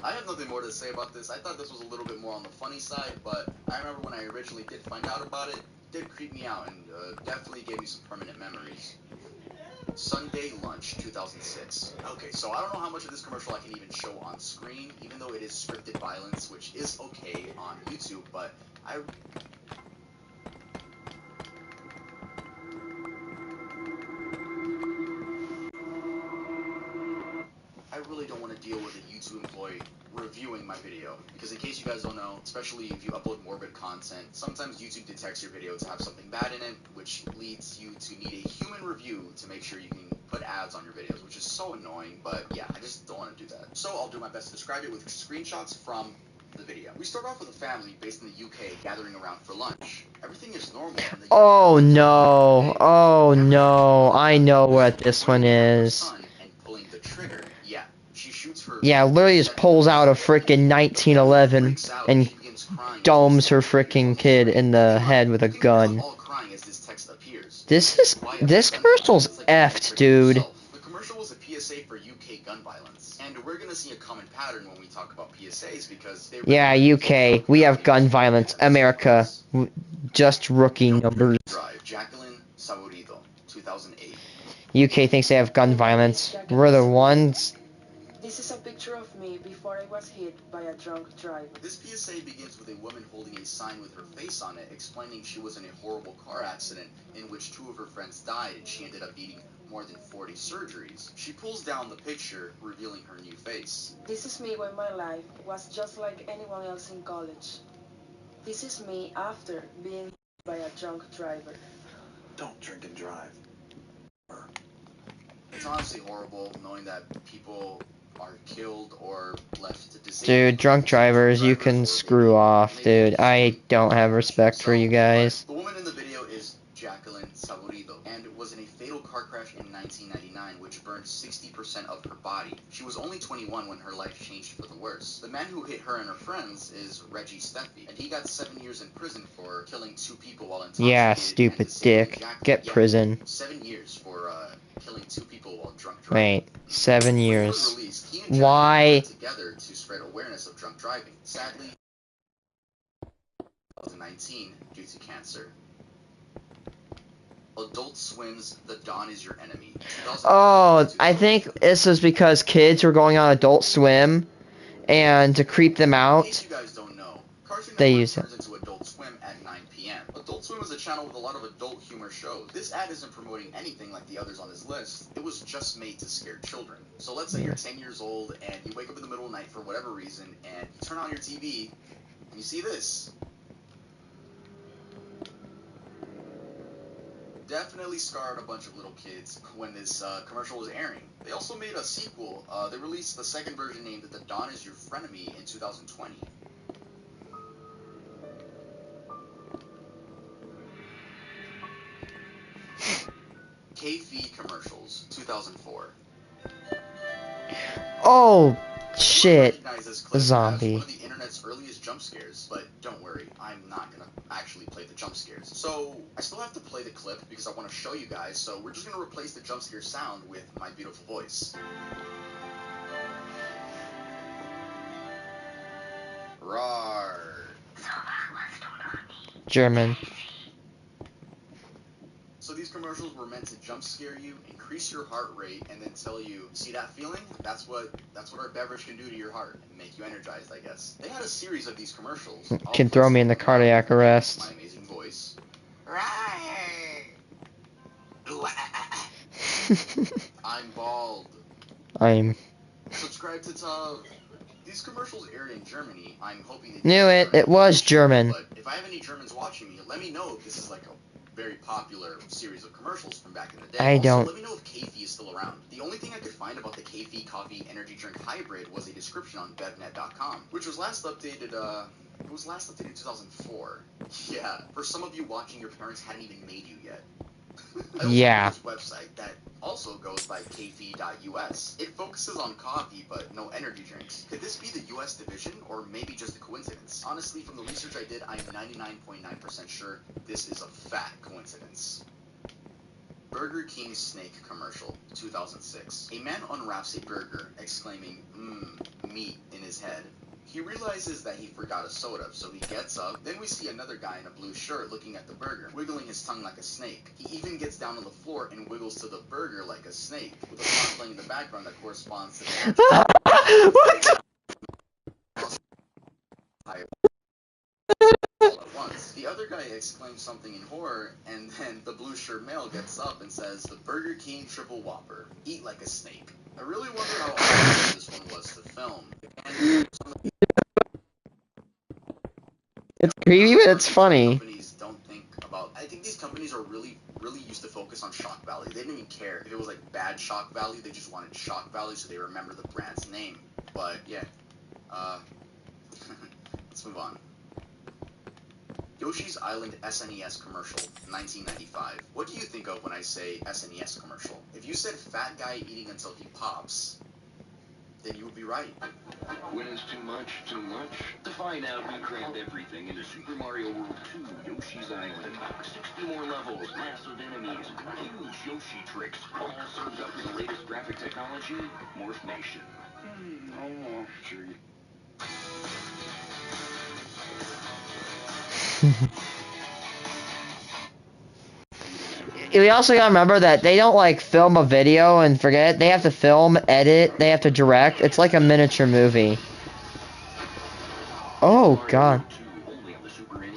I have nothing more to say about this. I thought this was a little bit more on the funny side, but I remember when I originally did find out about it, it did creep me out and definitely gave me some permanent memories. Sunday Lunch, 2006. Okay, so I don't know how much of this commercial I can even show on screen, even though it is scripted violence, which is okay on YouTube, but I really don't want to deal with a YouTube employee reviewing my video, because in case you guys don't know, especially if you upload morbid content, sometimes YouTube detects your video to have something bad in it, which leads you to need a human review to make sure you can put ads on your videos, which is so annoying, but yeah, I just don't want to do that. So I'll do my best to describe it with screenshots from the video. We start off with a family based in the UK gathering around for lunch. Everything is normal. Oh no, oh no, I know what this one is. Yeah, literally just pulls out a frickin' 1911 and domes her frickin' kid in the head with a gun. This commercial's effed, dude. The commercial was a PSA for UK gun violence, and we're gonna see a common pattern when we talk about PSAs because yeah, UK, we have gun violence. America, just rookie numbers. Jacqueline Saborido, 2008. UK thinks they have gun violence. We're the ones. This is a picture of me before I was hit by a drunk driver. This PSA begins with a woman holding a sign with her face on it, explaining she was in a horrible car accident in which 2 of her friends died and she ended up needing more than 40 surgeries. She pulls down the picture, revealing her new face. This is me when my life was just like anyone else in college. This is me after being hit by a drunk driver. Don't drink and drive. It's honestly horrible knowing that people are killed or left to disabled. Dude, drunk drivers, you can screw off, dude. I don't have respect for you guys. The woman in the video is Jacqueline Saborido, and was in a fatal car crash in 1999, which burned 60% of her body. She was only 21 when her life changed for the worse. The man who hit her and her friends is Reggie Steffi, and he got 7 years in prison for killing 2 people while intoxicated. Yeah, stupid dick. Get prison. 7 years for killing 2 people while drunk Wait, driving. 7 years. Why? Together to spread awareness of drunk driving. Sadly, 2019 due to cancer. Adult Swim's The Dawn Is Your Enemy. Oh, I think this is because kids were going on Adult Swim, and to creep them out, in case you guys don't know, Cartoon they Network use it. turns into Adult Swim at 9 p.m. Adult Swim is a channel with a lot of of adult humor shows. This ad isn't promoting anything like the others on this list. It was just made to scare children. So let's say you're 10 years old and you wake up in the middle of the night for whatever reason and you turn on your TV and you see this. Definitely scarred a bunch of little kids when this commercial was airing. They also made a sequel. They released the second version named The Dawn Is Your Frenemy in 2020. K-Fee commercials, 2004. Oh, shit. Recognize this clip as Zombie. one of the internet's earliest jump scares, but don't worry, I'm not gonna actually play the jump scares. So I still have to play the clip because I want to show you guys, so we're just gonna replace the jump scare sound with my beautiful voice. Rawr. German. So these commercials were meant to jump scare you, increase your heart rate, and then tell you, see that feeling? That's what our beverage can do to your heart and make you energized, I guess. They had a series of these commercials. Can throw me in the cardiac arrest. My amazing voice. I'm bald. Subscribe to Taa. These commercials aired in Germany. I'm hoping they Knew it. It was German. But if I have any Germans watching me, let me know if this is like a very popular series of commercials from back in the day. I don't. Let me know if K-Fee is still around. The only thing I could find about the K-Fee coffee energy drink hybrid was a description on bevnet.com, which was last updated, it was last updated in 2004. Yeah, for some of you watching, your parents hadn't even made you yet. Yeah. This website that also goes by kfee.us. It focuses on coffee, but no energy drinks. Could this be the US division, or maybe just a coincidence? Honestly, from the research I did, I'm 99.9% sure this is a fat coincidence. Burger King snake commercial, 2006. A man unwraps a burger, exclaiming, meat in his head. He realizes that he forgot a soda, so he gets up. Then we see another guy in a blue shirt looking at the burger, wiggling his tongue like a snake. He even gets down on the floor and wiggles to the burger like a snake, with a song playing in the background that corresponds to the What? all at once. The other guy exclaims something in horror, and then the blue shirt male gets up and says, "The Burger King Triple Whopper. Eat like a snake." I really wonder how awkward this one was to film. And It's creepy, but it's funny. Companies don't think about. I think these companies are really used to focus on shock value. They didn't even care if it was like bad shock value. They just wanted shock value, so they remember the brand's name. But yeah, let's move on. Yoshi's Island SNES commercial, 1995. What do you think of when I say SNES commercial? If you said fat guy eating until he pops, then you would be right. When it's too much, too much? To find out, we crammed everything into Super Mario World 2 Yoshi's Island. 60 more levels, massive enemies, huge Yoshi tricks, all served up with the latest graphic technology, Morphmation. Oh, sure you... We also gotta remember that they don't like film a video and forget. They have to film, edit, they have to direct. It's like a miniature movie. Oh god. Only on the Super NES.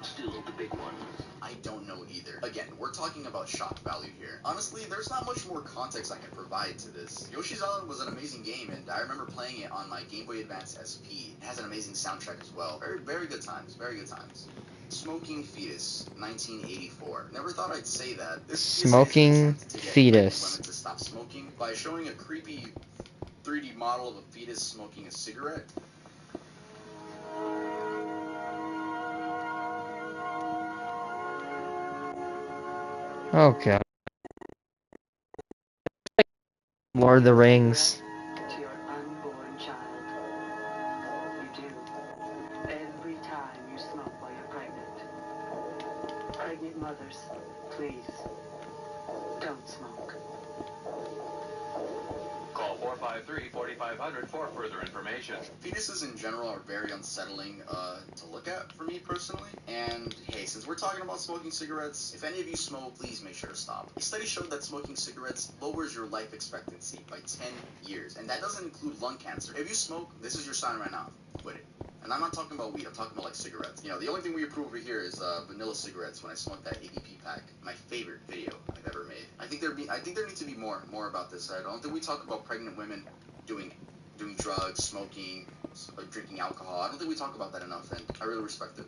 Still the big one. I don't know either. Again, we're talking about shock value here. Honestly, there's not much more context I can provide to this. Yoshi's Island was an amazing game, and I remember playing it on my Game Boy Advance SP. It has an amazing soundtrack as well. Very good times. Very good times. Smoking Fetus, 1984. Never thought I'd say that. This Smoking to get Fetus. women to stop smoking by showing a creepy 3D model of a fetus smoking a cigarette. Oh god. Lord of the Rings. To your unborn child. You do. Every time you smoke while you're pregnant. Pregnant mothers, please, don't smoke. Call 453-4500 for further information. Fetuses in general are very unsettling to look at for me personally. And hey, since we're talking about smoking cigarettes, if any of you smoke, please make sure to stop. A study showed that smoking cigarettes lowers your life expectancy by 10 years, and that doesn't include lung cancer. If you smoke, this is your sign right now. Quit it. And I'm not talking about weed, I'm talking about like cigarettes. You know, the only thing we approve over here is vanilla cigarettes when I smoked that ADP pack. My favorite video I've ever made. I think there needs to be more about this. I don't think we talk about pregnant women doing drugs, smoking, drinking alcohol. I don't think we talk about that enough, and I really respect it.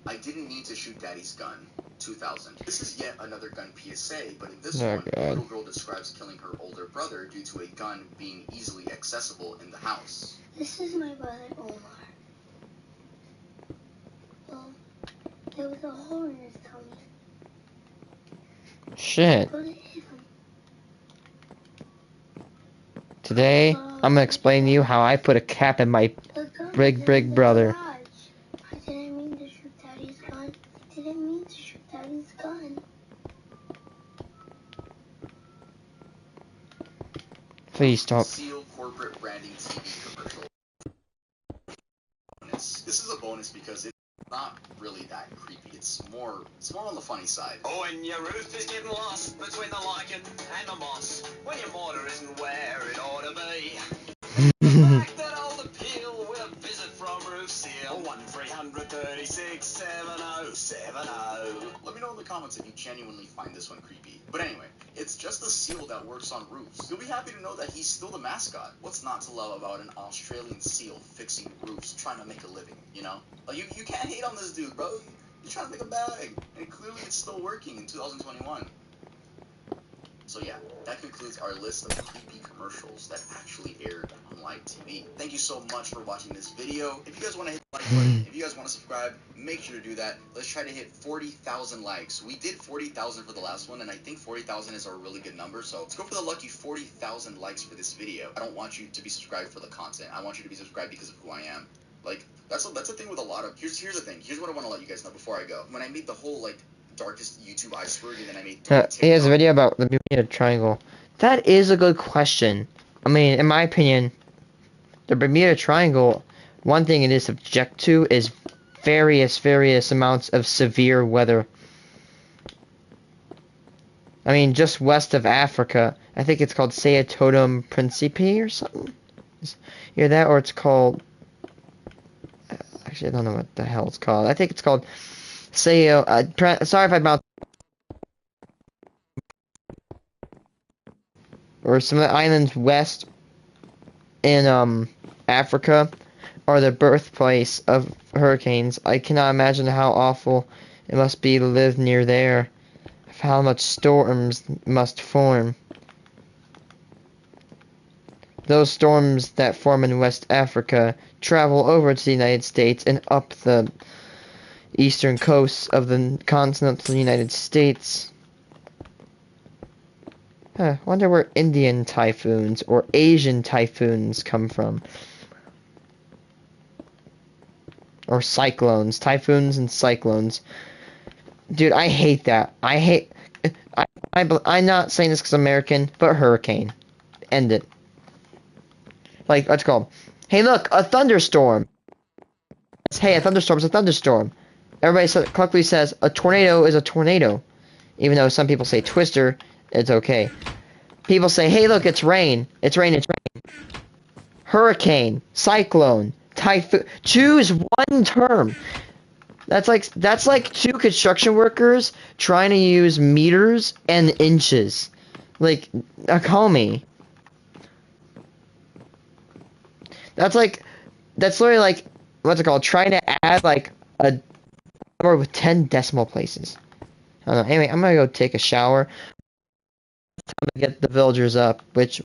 I didn't need to shoot daddy's gun. 2000. This is yet another gun PSA, but in this one, a little girl describes killing her older brother due to a gun being easily accessible in the house. This is my brother Omar. Well, there was a hole in his tummy. Shit. But it hit him. Today, I'm gonna explain to you how I put a cap in my big brother. I didn't mean to shoot daddy's gun. I didn't mean to shoot daddy's gun. Please stop. Seal corporate branding TV commercial. This is a bonus because it's not really that creepy. It's more on the funny side. Oh, and your roof is getting lost between the lichen and the moss. When your mortar isn't where it ought to be. The fact that old appeal with a visit from Roof Seal. 1-336-7070. Let me know in the comments if you genuinely find this one creepy. But anyway, it's just a seal that works on roofs. You'll be happy to know that he's still the mascot. What's not to love about an Australian seal fixing roofs, trying to make a living, you know? Like, you can't hate on this dude, bro. He's trying to make a bag. And clearly it's still working in 2021. So yeah, that concludes our list of creepy commercials that actually aired on live TV. Thank you so much for watching this video. If you guys want to hit the like button, if you guys want to subscribe, make sure to do that. Let's try to hit 40,000 likes. We did 40,000 for the last one, and I think 40,000 is a really good number. So let's go for the lucky 40,000 likes for this video. I don't want you to be subscribed for the content. I want you to be subscribed because of who I am. Like, that's a thing with a lot of... Here's the thing. Here's what I want to let you guys know before I go. When I made the whole, like, darkest YouTube iceberg, and then I made He has a video about the Bermuda Triangle. That is a good question. I mean, in my opinion, the Bermuda Triangle, one thing it is subject to is various amounts of severe weather. I mean, just west of Africa, I think it's called Totem Principe or something. Either that or it's called... Actually, I don't know what the hell it's called. I think it's called sorry if I bounced. Or some of the islands west in Africa are the birthplace of hurricanes. I cannot imagine how awful it must be to live near there. How much storms must form. Those storms that form in West Africa travel over to the United States and up the eastern coasts of the continental United States. Wonder where Indian typhoons or Asian typhoons come from. Or cyclones. Typhoons and cyclones. Dude, I hate that. I'm not saying this because I'm American, but hurricane. End it. Like, what's it called? Hey, look, a thunderstorm. Hey, a thunderstorm is a thunderstorm. Everybody correctly says a tornado is a tornado. Even though some people say twister, it's okay. People say, hey, look, it's rain. It's rain, it's rain. Hurricane, cyclone, typhoon. Choose one term. That's like two construction workers trying to use meters and inches. Like, call me. That's literally like, what's it called? Trying to add like a number with 10 decimal places. I don't know. Anyway, I'm gonna go take a shower. Time to get the villagers up, which